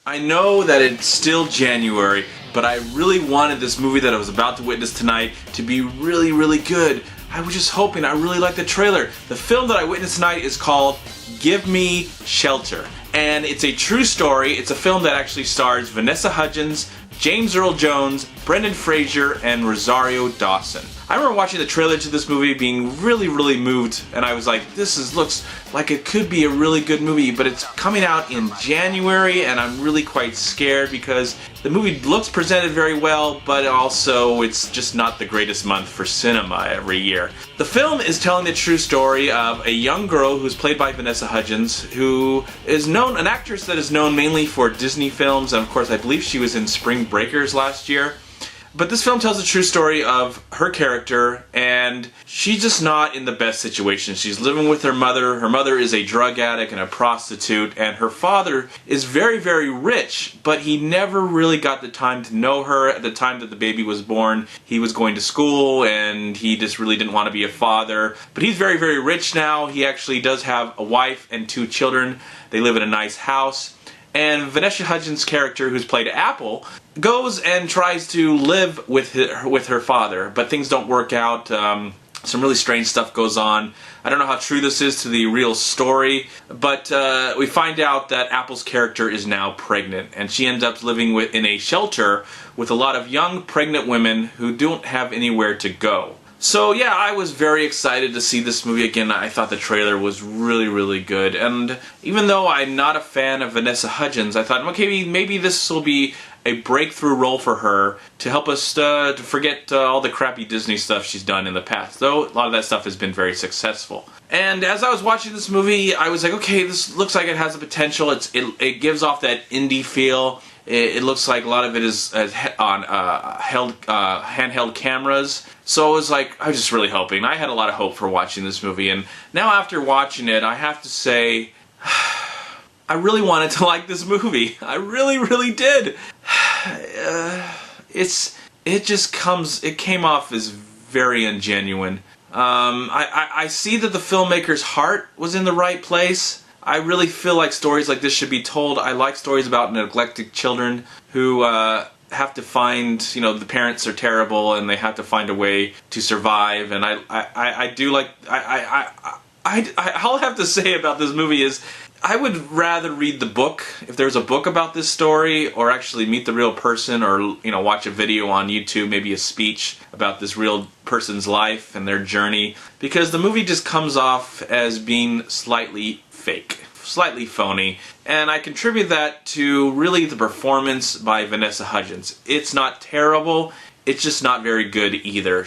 I know that it's still January, but I really wanted this movie that I was about to witness tonight to be really, really good. I was just hoping. I really liked the trailer. The film that I witnessed tonight is called Gimme Shelter, and it's a true story. It's a film that actually stars Vanessa Hudgens, James Earl Jones, Brendan Fraser, and Rosario Dawson. I remember watching the trailer to this movie being really, really moved, and I was like, looks like it could be a really good movie, but it's coming out in January, and I'm really quite scared because the movie looks presented very well, but also it's just not the greatest month for cinema every year. The film is telling the true story of a young girl who's played by Vanessa Hudgens, who is an actress that is known mainly for Disney films, and of course I believe she was in Spring Breakers last year. But this film tells the true story of her character, and she's just not in the best situation. She's living with her mother. Her mother is a drug addict and a prostitute, and her father is very, very rich, but he never really got the time to know her. At the time that the baby was born, he was going to school, and he just really didn't want to be a father. But he's very, very rich now. He actually does have a wife and 2 children. They live in a nice house. And Vanessa Hudgens' character, who's played Apple, goes and tries to live with her father, but things don't work out. Some really strange stuff goes on. I don't know how true this is to the real story, but we find out that Apple's character is now pregnant, and she ends up living in a shelter with a lot of young pregnant women who don't have anywhere to go. So yeah, I was very excited to see this movie again. I thought the trailer was really, really good. And even though I'm not a fan of Vanessa Hudgens, I thought, okay, maybe this will be a breakthrough role for her to help us to forget all the crappy Disney stuff she's done in the past. Though a lot of that stuff has been very successful. And as I was watching this movie, I was like, okay, this looks like it has the potential. It gives off that indie feel. It looks like a lot of it is on handheld cameras. So I was just really hoping. I had a lot of hope for watching this movie, and now after watching it, I have to say, I really wanted to like this movie. I really, really did. It came off as very ungenuine. I see that the filmmaker's heart was in the right place. I really feel like stories like this should be told. I like stories about neglected children who have to find, the parents are terrible and they have to find a way to survive. And I do like, all I have to say about this movie is I would rather read the book, if there's a book about this story, or actually meet the real person, or watch a video on YouTube, maybe a speech about this real person's life and their journey, because the movie just comes off as being slightly fake, slightly phony, and I contribute that to really the performance by Vanessa Hudgens. It's not terrible, it's just not very good either.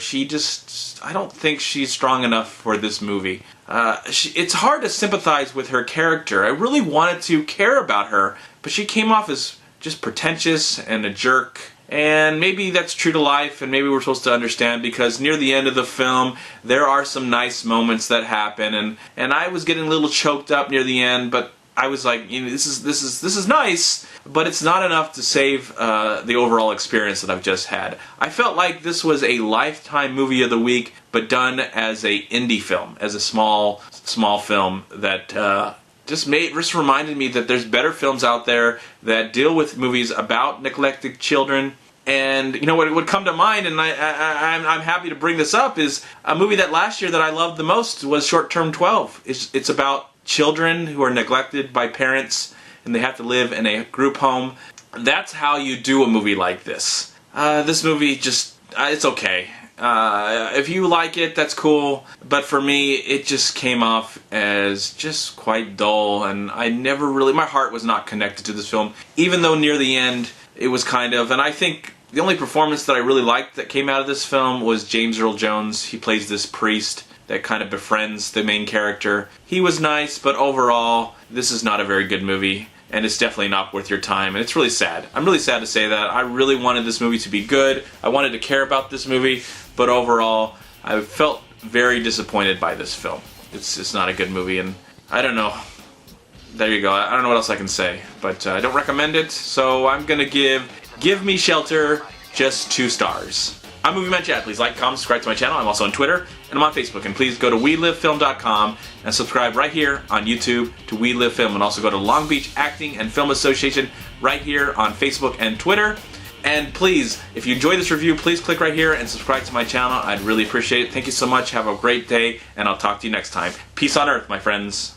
I don't think she's strong enough for this movie. It's hard to sympathize with her character. I really wanted to care about her, but she came off as just pretentious and a jerk. And maybe that's true to life, and maybe we're supposed to understand, because near the end of the film there are some nice moments that happen, and I was getting a little choked up near the end, but I was like, this is nice, but it's not enough to save the overall experience that I've just had. I felt like this was a Lifetime Movie of the Week, but done as a indie film, as a small film that just reminded me that there's better films out there that deal with movies about neglected children. And what would come to mind, and I'm happy to bring this up, is a movie that last year that I loved the most was Short Term 12. It's about children who are neglected by parents and they have to live in a group home. That's how you do a movie like this. This movie it's okay. If you like it, that's cool, but for me it just came off as just quite dull, and my heart was not connected to this film, even though near the end it was kind of. And I think the only performance that I really liked that came out of this film was James Earl Jones. He plays this priest that kind of befriends the main character. He was nice, but overall this is not a very good movie, and it's definitely not worth your time, and it's really sad. I'm really sad to say that. I really wanted this movie to be good. I wanted to care about this movie, but overall I felt very disappointed by this film. It's not a good movie, and I don't know. There you go. I don't know what else I can say, but I don't recommend it, so I'm gonna give Gimme Shelter just 2 stars. I'm MovieManCHAD. Please like, comment, subscribe to my channel. I'm also on Twitter, and I'm on Facebook. And please go to WeLiveFilm.com and subscribe right here on YouTube to We Live Film. And also go to Long Beach Acting and Film Association right here on Facebook and Twitter. And please, if you enjoyed this review, please click right here and subscribe to my channel. I'd really appreciate it. Thank you so much. Have a great day, and I'll talk to you next time. Peace on earth, my friends.